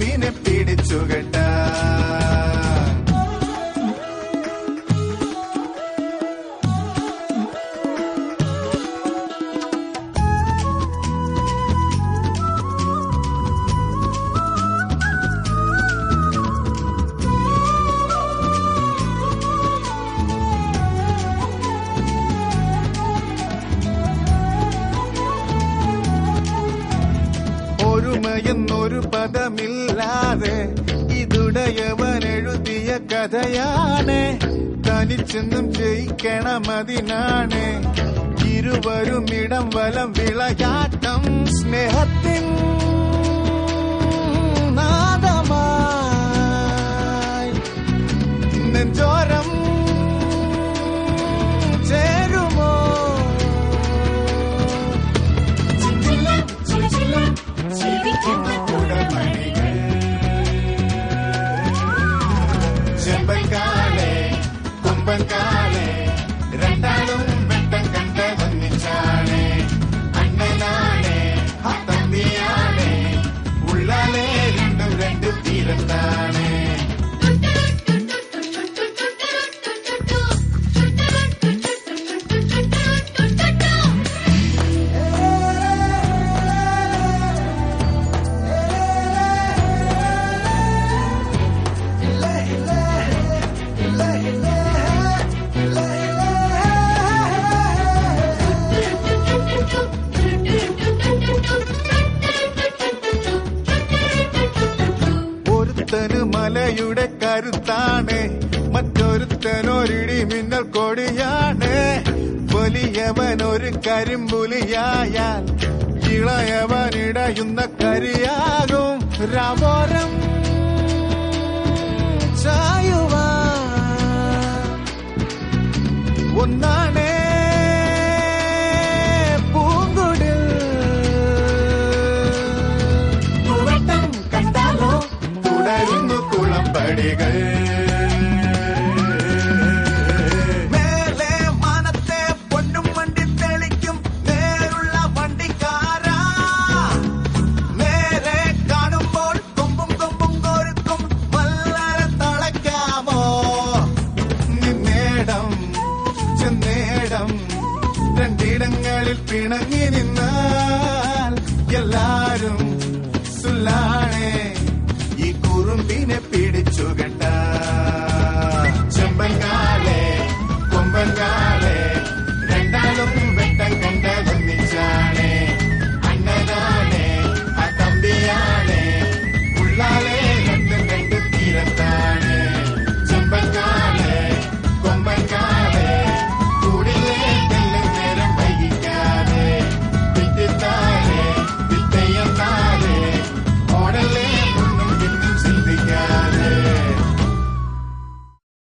കുറുമ്പിനെ പിടിച്ചുകെട്ട എന്നൊരു പദമില്ലാതെ ഇതുടയവൻ എഴുതിയ കഥയാണ്. തനിച്ചെന്നും ജയിക്കണം അതിനാണ് ഇരുവരും ഇടം വലം വിളയാട്ടം. സ്നേഹത്തിൻ നാദമായി നെഞ്ചോരം ചേരുമോ? ചെമ്പൻകാലേ കുമ്പൻകാലേ രണ്ടാളും വെട്ടം കണ്ടതൊന്നിച്ചാണ്. അണ്ണനാണേ തമ്പിയാണേ ഉള്ളാലേ രണ്ടും രണ്ട് തീരത്താണ്. മലയുടെ കരുത്താണ്, മറ്റൊരുത്തനൊരിടി മിന്നൽ കൊടിയാണ്. വലിയവനൊരു കരിമ്പുലിയായാൽ ഇളയവനിടയുന്ന കരിയാകും. രാവോരം ചായുവാൻ ഒന്നാണ് പൂങ്കുടിൽ. പൂവട്ടം കണ്ടാലോ തുടരുന്നു കുളമ്പടികൾ. മേലെ മാനത്തെ പൊന്നും വണ്ടി തെളിക്കും നേരുള്ള വണ്ടിക്കാരാ. നേരെ കാണുമ്പോൾ കൊമ്പും കൊമ്പും കോരുക്കും വല്ലരെ തളയ്ക്കാമോ? നിന്നേടം ചെന്നേടം രണ്ടിടങ്ങളിൽ പിണങ്ങി നിന്നാൽ എല്ലാരും സുല്ലാണേ കുറുമ്പിനെ